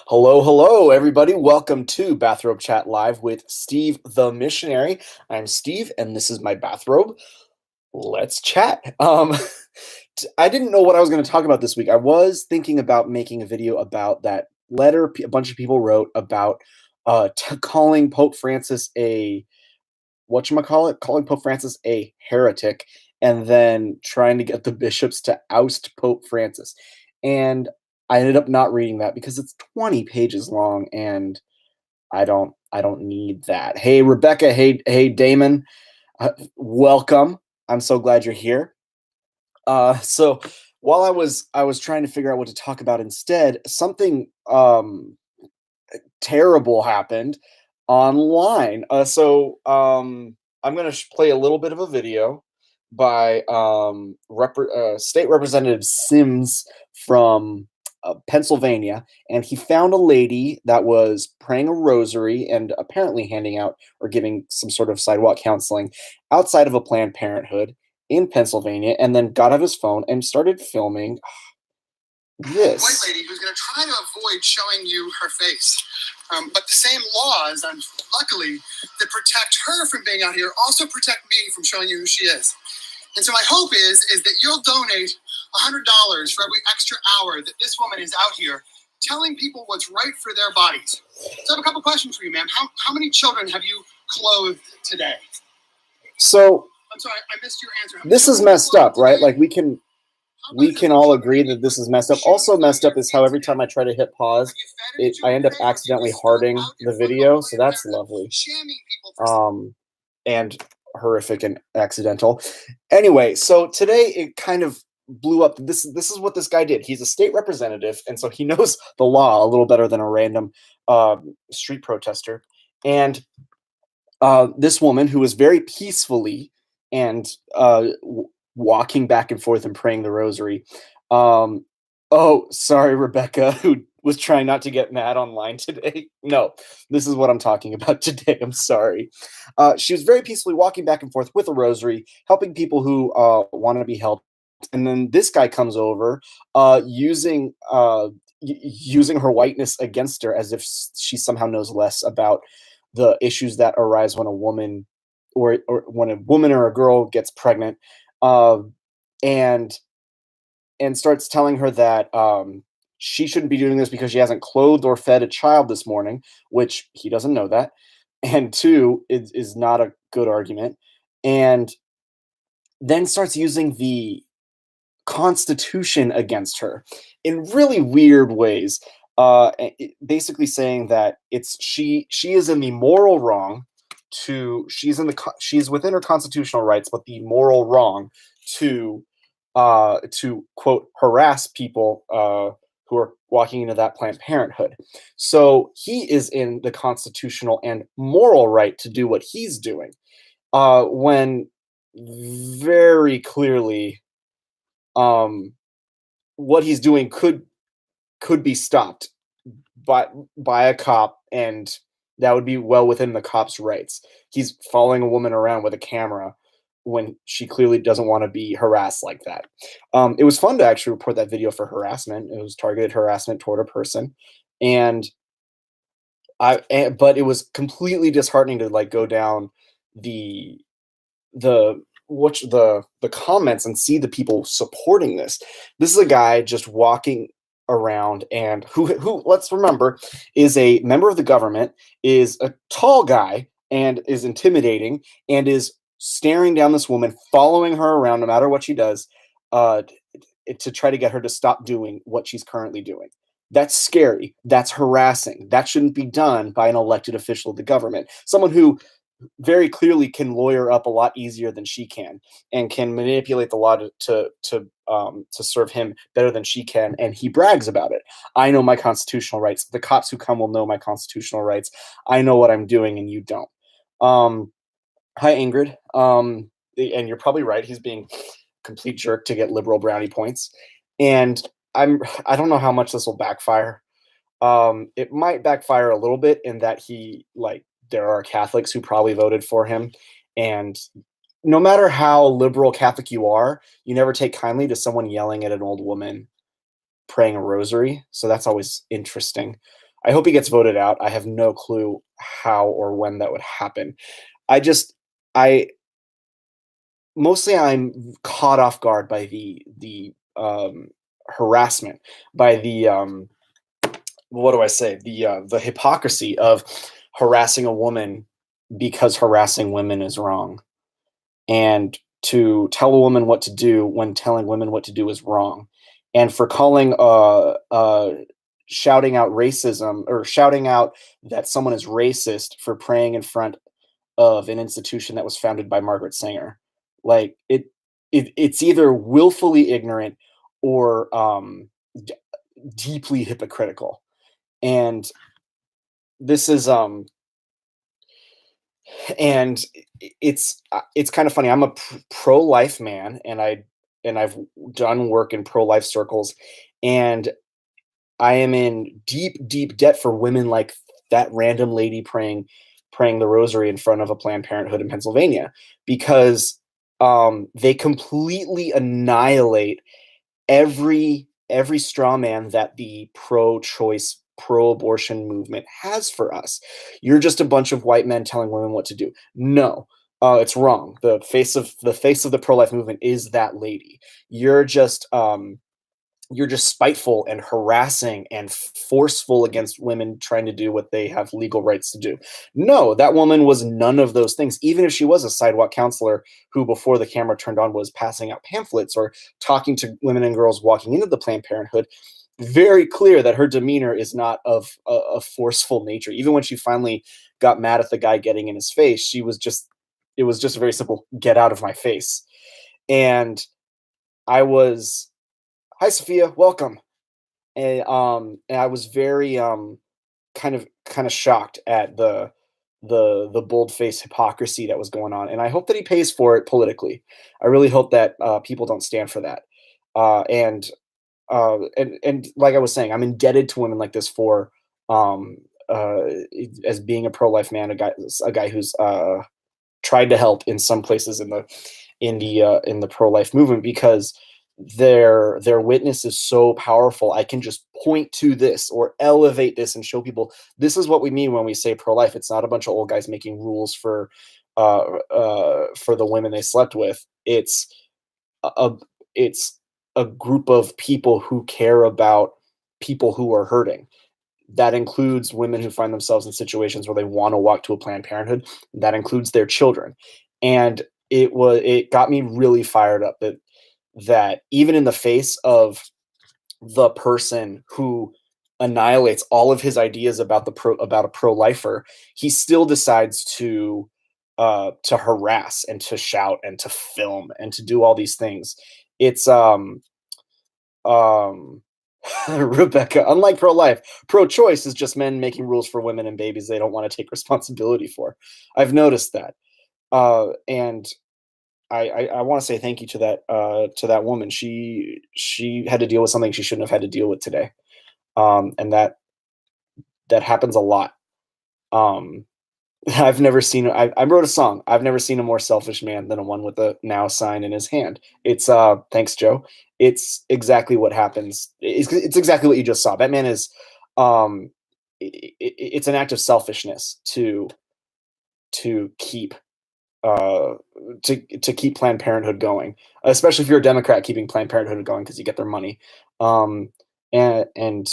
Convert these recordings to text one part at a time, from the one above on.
Hello, hello, everybody. Welcome to Bathrobe Chat Live with Steve the Missionary. I'm Steve, and this is my bathrobe. Let's chat. I didn't know what I was going to talk about this week. I was thinking about making a video about that letter a bunch of people wrote about calling Pope Francis a whatchamacallit, calling Pope Francis a heretic, and then trying to get the bishops to oust Pope Francis. And I ended up not reading that because it's 20 pages long, and I don't need that. Hey Rebecca, hey Damon, welcome. I'm so glad you're here. So while I was trying to figure out what to talk about instead, something terrible happened online. I'm going to play a little bit of a video by State Representative Sims from Pennsylvania, and he found a lady that was praying a rosary and apparently handing out or giving some sort of sidewalk counseling outside of a Planned Parenthood in Pennsylvania, and then got out his phone and started filming this. White lady who's going to try to avoid showing you her face. But the same laws, luckily, that protect her from being out here also protect me from showing you who she is. And so my hope is that you'll donate $100 for every extra hour that this woman is out here telling people what's right for their bodies. So I have a couple questions for you, ma'am. How many children have you clothed today? So I'm sorry, I missed your answer. This is messed up, right? Like we can all agree that this is messed up. Also messed up is how every time I try to hit pause, I end up accidentally hearting the video, so that's lovely. And horrific and accidental. Anyway, so today it kind of blew up. This is what this guy did. He's a state representative, and so he knows the law a little better than a random street protester. And this woman who was very peacefully and walking back and forth and praying the rosary. Oh, sorry, Rebecca, who was trying not to get mad online today. No, this is what I'm talking about today. I'm sorry. She was very peacefully walking back and forth with a rosary, helping people who want to be helped. And then this guy comes over, using her whiteness against her as if she somehow knows less about the issues that arise when a woman or when a woman or a girl gets pregnant. And starts telling her that she shouldn't be doing this because she hasn't clothed or fed a child this morning, which he doesn't know that. And two, is not a good argument. And then starts using the Constitution against her in really weird ways. Basically saying that she is in the moral wrong she's within her constitutional rights, but the moral wrong to quote harass people who are walking into that Planned Parenthood. So he is in the constitutional and moral right to do what he's doing, when very clearly what he's doing could be stopped by a cop, and that would be well within the cop's rights. He's following a woman around with a camera when she clearly doesn't want to be harassed like that. It was fun to actually report that video for harassment. It was targeted harassment toward a person, but it was completely disheartening to like go down the comments and see the people supporting this. This is a guy just walking around and who let's remember is a member of the government, is a tall guy and is intimidating and is staring down this woman, following her around no matter what she does, to try to get her to stop doing what she's currently doing. That's scary. That's harassing. That shouldn't be done by an elected official of the government. Someone who very clearly can lawyer up a lot easier than she can, and can manipulate the law to serve him better than she can, and he brags about it. I know my constitutional rights. The cops who come will know my constitutional rights. I know what I'm doing, and you don't. Hi, Ingrid. And you're probably right. He's being a complete jerk to get liberal brownie points, and I don't know how much this will backfire. It might backfire a little bit in that there are Catholics who probably voted for him, and no matter how liberal Catholic you are, you never take kindly to someone yelling at an old woman praying a rosary. So that's always interesting. I hope he gets voted out. I have no clue how or when that would happen. I just I mostly I'm caught off guard by the harassment, by the what do I say? The hypocrisy of harassing a woman because harassing women is wrong, and to tell a woman what to do when telling women what to do is wrong, and for calling shouting out racism, or shouting out that someone is racist for praying in front of an institution that was founded by Margaret Sanger. Like it's either willfully ignorant or d- deeply hypocritical. And this is and it's kind of funny. I'm a pro-life man, and I've done work in pro-life circles, and I am in deep debt for women like that random lady praying the rosary in front of a Planned Parenthood in Pennsylvania, because they completely annihilate every straw man that the pro-choice, pro-abortion movement has for us. You're just a bunch of white men telling women what to do. No, it's wrong. The face of the pro-life movement is that lady. You're just spiteful and harassing and forceful against women trying to do what they have legal rights to do. No, that woman was none of those things. Even if she was a sidewalk counselor who, before the camera turned on, was passing out pamphlets or talking to women and girls walking into the Planned Parenthood, very clear that her demeanor is not of a forceful nature. Even when she finally got mad at the guy getting in his face, it was just a very simple, get out of my face. And I was, hi Sophia, welcome. And I was very kind of shocked at the bold faced hypocrisy that was going on, and I hope that he pays for it politically. I really hope that people don't stand for that. And like I was saying, I'm indebted to women like this for um, uh, as being a pro life man, a guy who's tried to help in some places in the pro life movement, because their witness is so powerful. I can just point to this or elevate this and show people this is what we mean when we say pro life. It's not a bunch of old guys making rules for the women they slept with. A it's a group of people who care about people who are hurting. That includes women who find themselves in situations where they want to walk to a Planned Parenthood. That includes their children. And it got me really fired up that even in the face of the person who annihilates all of his ideas about a pro-lifer, he still decides to harass and to shout and to film and to do all these things. It's um Rebecca, unlike pro-life, pro-choice is just men making rules for women and babies they don't want to take responsibility for. I've noticed that. And I want to say thank you to that woman. She had to deal with something she shouldn't have had to deal with today. And that happens a lot. Um, I wrote a song. I've never seen a more selfish man than a one with a now sign in his hand. It's thanks, Joe. It's exactly what happens. It's exactly what you just saw. That man is it's an act of selfishness to keep uh to keep Planned Parenthood going, especially if you're a Democrat keeping Planned Parenthood going because you get their money. Um and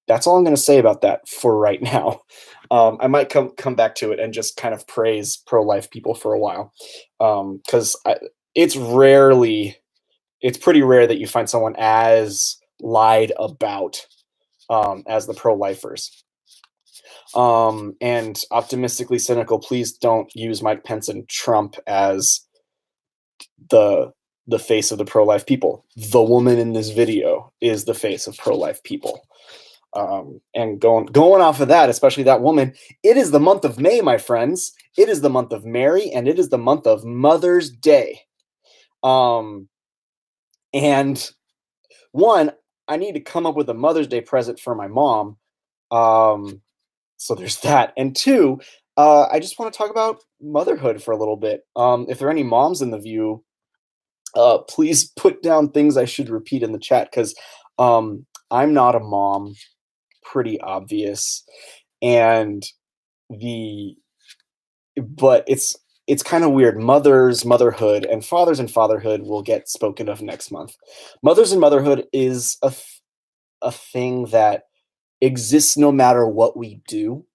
that's all I'm going to say about that for right now. I might come back to it and just kind of praise pro-life people for a while, because it's it's pretty rare that you find someone as lied about as the pro-lifers. And optimistically cynical, please don't use Mike Pence and Trump as the the face of the pro-life people. The woman in this video is the face of pro-life people. And going off of that, especially that woman, it is the month of May, my friends. It is the month of Mary, and it is the month of Mother's Day. Um, and one, I need to come up with a Mother's Day present for my mom. So there's that. And two, I just want to talk about motherhood for a little bit. If there are any moms in the view, please put down things I should repeat in the chat, because I'm not a mom pretty obvious. And the but it's kind of weird. Mothers, motherhood, and fatherhood will get spoken of next month. Mothers and motherhood is a thing that exists no matter what we do.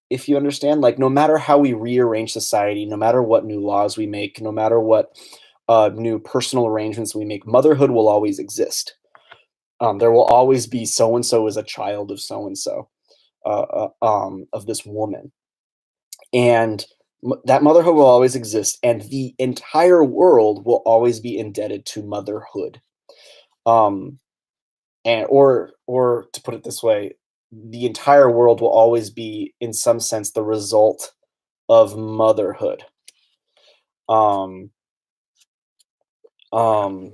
If you understand, like no matter how we rearrange society, no matter what new laws we make, no matter what new personal arrangements we make, motherhood will always exist. There will always be so and so as a child of so and so, of this woman, and that motherhood will always exist, and the entire world will always be indebted to motherhood. Um, and or to put it this way, the entire world will always be, in some sense, the result of motherhood. Um, um,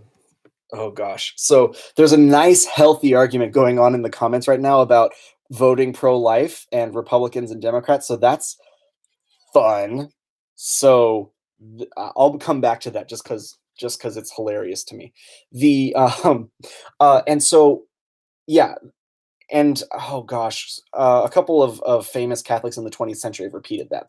oh gosh. So there's a nice, healthy argument going on in the comments right now about voting pro-life and Republicans and Democrats. So that's fun. So I'll come back to that just because it's hilarious to me. The and so yeah, and oh gosh, a couple of famous Catholics in the 20th century have repeated that.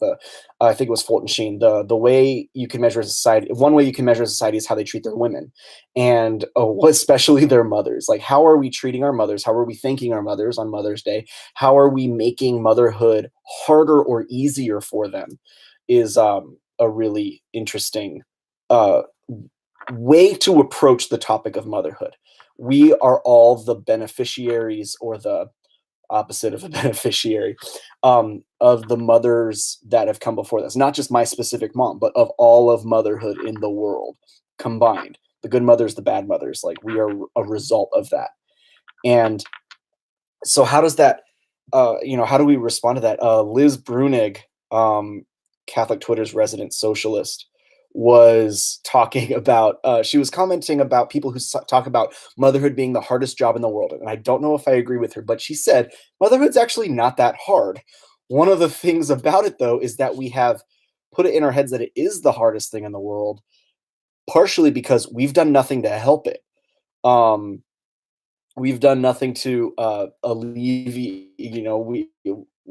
I think it was Fulton Sheen. The way you can measure society, one way you can measure society is how they treat their women, and especially their mothers. Like, how are we treating our mothers? How are we thanking our mothers on Mother's Day? How are we making motherhood harder or easier for them? Is a really interesting uh, way to approach the topic of motherhood. We are all the beneficiaries, or the opposite of a beneficiary, of the mothers that have come before us. Not just my specific mom, but of all of motherhood in the world combined. The good mothers, the bad mothers, like we are a result of that. And so how does that, how do we respond to that? Liz Brunig, Catholic Twitter's resident socialist, was talking about, she was commenting about people who talk about motherhood being the hardest job in the world. And I don't know if I agree with her, but she said, motherhood's actually not that hard. One of the things about it, though, is that we have put it in our heads that it is the hardest thing in the world, partially because we've done nothing to help it. We've done nothing to alleviate,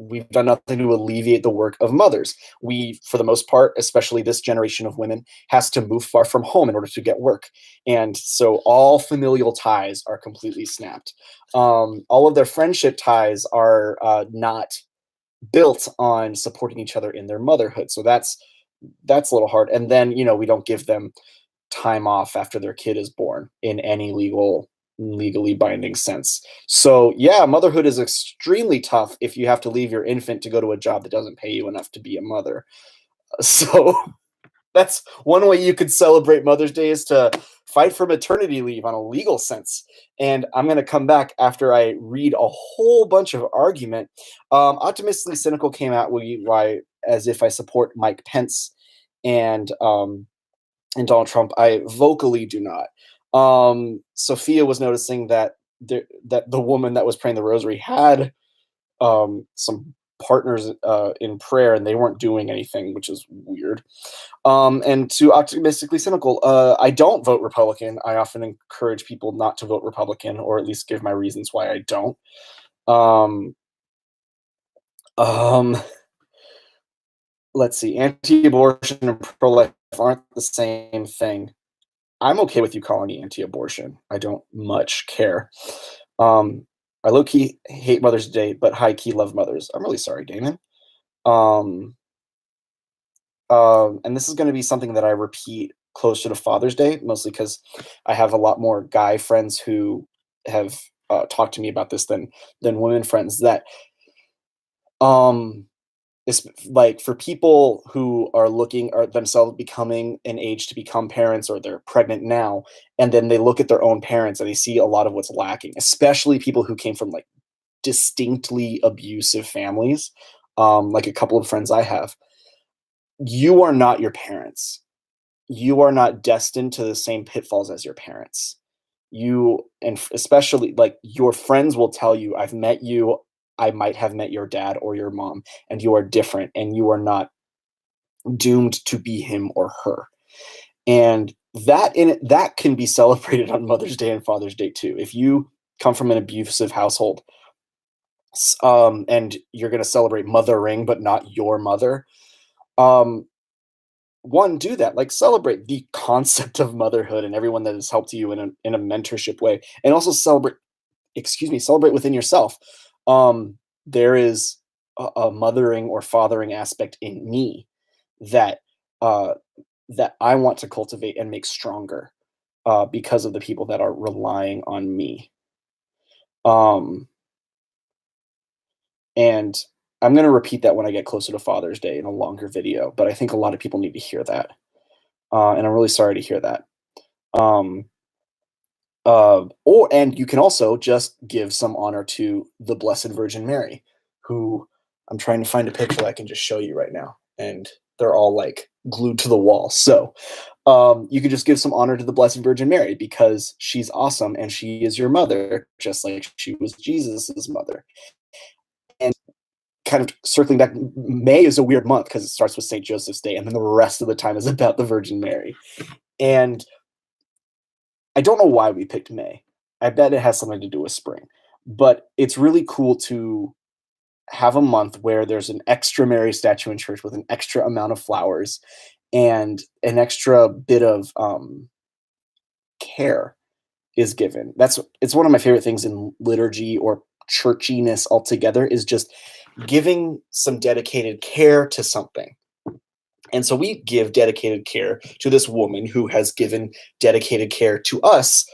we've done nothing to alleviate the work of mothers. We, for the most part, especially this generation of women, has to move far from home in order to get work. And so all familial ties are completely snapped. All of their friendship ties are not built on supporting each other in their motherhood. So that's a little hard. And then, we don't give them time off after their kid is born in any legally binding sense. So yeah, motherhood is extremely tough if you have to leave your infant to go to a job that doesn't pay you enough to be a mother. So that's one way you could celebrate Mother's Day, is to fight for maternity leave on a legal sense. And I'm going to come back after I read a whole bunch of argument. Optimistically Cynical came out why as if I support Mike Pence and Donald Trump. I vocally do not. Sofia was noticing that the woman that was praying the rosary had some partners in prayer, and they weren't doing anything, which is weird. And to Optimistically Cynical, I don't vote Republican. I often encourage people not to vote Republican, or at least give my reasons why I don't. Let's see. Anti-abortion and pro-life aren't the same thing. I'm okay with you calling me anti-abortion. I don't much care. I low-key hate Mother's Day, but high-key love mothers. I'm really sorry, Damon. And this is going to be something that I repeat closer to Father's Day, mostly because I have a lot more guy friends who have talked to me about this than women friends. That it's like, for people who are themselves becoming an age to become parents, or they're pregnant now, and then they look at their own parents and they see a lot of what's lacking, especially people who came from like distinctly abusive families, like a couple of friends I have. You are not your parents. You are not destined to the same pitfalls as your parents. And especially, like, your friends will tell you, I've met you, I might have met your dad or your mom, and you are different, and you are not doomed to be him or her. And that can be celebrated on Mother's Day and Father's Day too. If you come from an abusive household, and you're going to celebrate mothering, but not your mother. Um, One, do that. Like, celebrate the concept of motherhood and everyone that has helped you in a mentorship way, and also celebrate. Excuse me, celebrate within yourself. There is a mothering or fathering aspect in me that uh, that I want to cultivate and make stronger because of the people that are relying on me. Um, and I'm going to repeat that when I get closer to Father's Day in a longer video, but I think a lot of people need to hear that. And I'm really sorry to hear that. Um, or and you can also just give some honor to the Blessed Virgin Mary, who I'm trying to find a picture that I can just show you right now, and they're all like glued to the wall. So you could just give some honor to the Blessed Virgin Mary because she's awesome and she is your mother, just like she was Jesus's mother. And kind of circling back, May is a weird month because it starts with Saint Joseph's Day, and then the rest of the time is about the Virgin Mary. And I don't know why we picked May. I bet it has something to do with spring, but it's really cool to have a month where there's an extra Mary statue in church with an extra amount of flowers and an extra bit of care is given. It's one of my favorite things in liturgy or churchiness altogether is just giving some dedicated care to something. And so we give dedicated care to this woman who has given dedicated care to us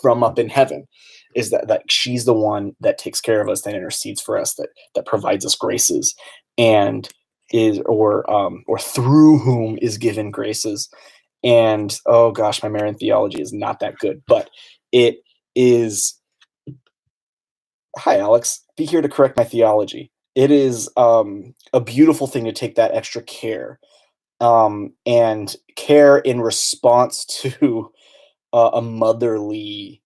from up in heaven. Is that she's the one that takes care of us, that intercedes for us, that provides us graces, and is or through whom is given graces. And oh gosh, my Marian theology is not that good, but it is. Hi, Alex. Be here to correct my theology. It is a beautiful thing to take that extra care and care in response to a motherly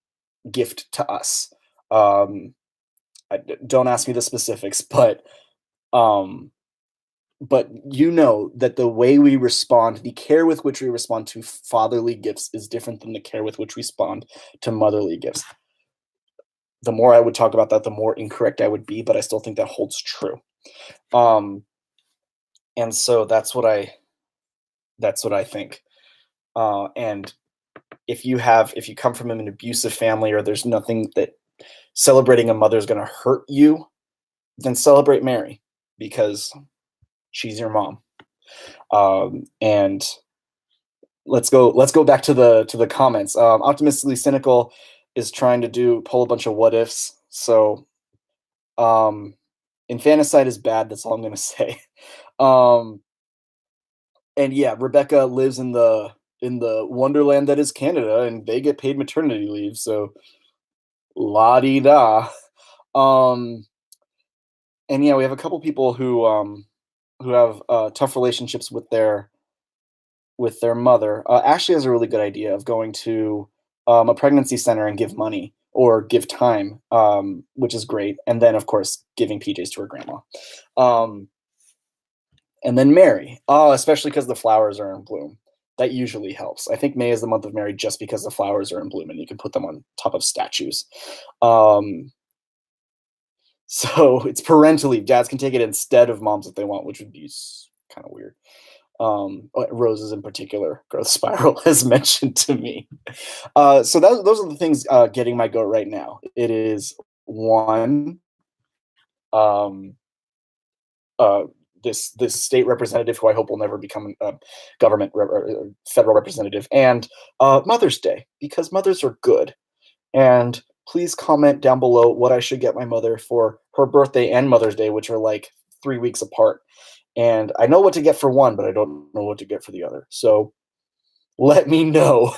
gift to us. Um, don't ask me the specifics, um, but you know that the way we respond, the care with which we respond to fatherly gifts is different than the care with which we respond to motherly gifts. The more I would talk about that, the more incorrect I would be, but I still think that holds true. Um, and so that's what I think. And if you come from an abusive family or there's nothing that celebrating a mother is going to hurt you, then celebrate Mary because she's your mom. And let's go back to the comments. Optimistically cynical is trying to pull a bunch of what ifs. So um, infanticide is bad. That's all I'm going to say. Um, and yeah, Rebecca lives in the wonderland that is Canada, and they get paid maternity leave. So la di da. Um, and yeah, we have a couple people who have tough relationships with their mother. Ashley has a really good idea of going to a pregnancy center and give money or give time, which is great. And then, of course, giving PJs to her grandma. Um, and then Mary, especially because the flowers are in bloom. That usually helps. I think May is the month of Mary just because the flowers are in bloom and you can put them on top of statues. Um, so it's parental leave. Dads can take it instead of moms if they want, which would be kind of weird. Roses in particular, growth spiral has mentioned to me. So those are the things getting my goat right now. It is one, um, uh, this state representative who I hope will never become a federal representative, and Mother's Day because mothers are good. And please comment down below what I should get my mother for her birthday and Mother's Day, which are like 3 weeks apart. And I know what to get for one, but I don't know what to get for the other. So let me know.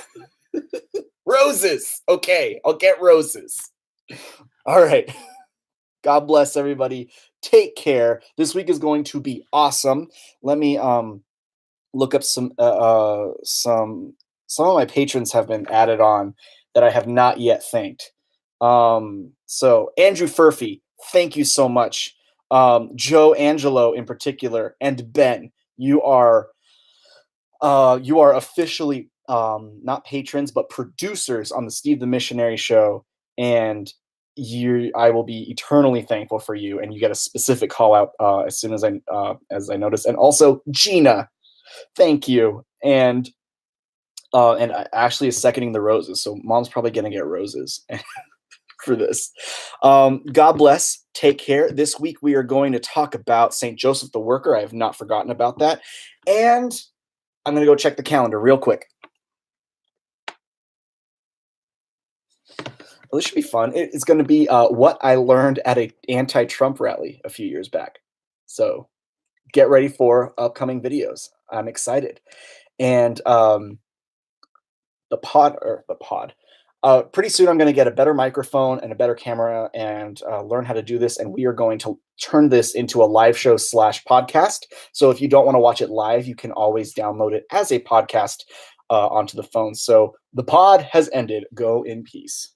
Roses. Okay, I'll get roses. All right. God bless everybody. Take care. This week is going to be awesome. Let me look up some of my patrons have been added on that I have not yet thanked. So Andrew Furphy, thank you so much. Joe Angelo in particular, and Ben, you are officially not patrons but producers on the Steve the Missionary show, and I will be eternally thankful for you, and you get a specific call out as soon as I notice. And also, Gina, thank you. And Ashley is seconding the roses, so mom's probably gonna get roses for this. God bless. Take care. This week we are going to talk about Saint Joseph the Worker. I have not forgotten about that, and I'm gonna go check the calendar real quick. Well, this should be fun. It's going to be what I learned at a anti-Trump rally a few years back. So get ready for upcoming videos. I'm excited. And the pod. Pretty soon, I'm going to get a better microphone and a better camera and learn how to do this. And we are going to turn this into a live show / podcast. So if you don't want to watch it live, you can always download it as a podcast onto the phone. So the pod has ended. Go in peace.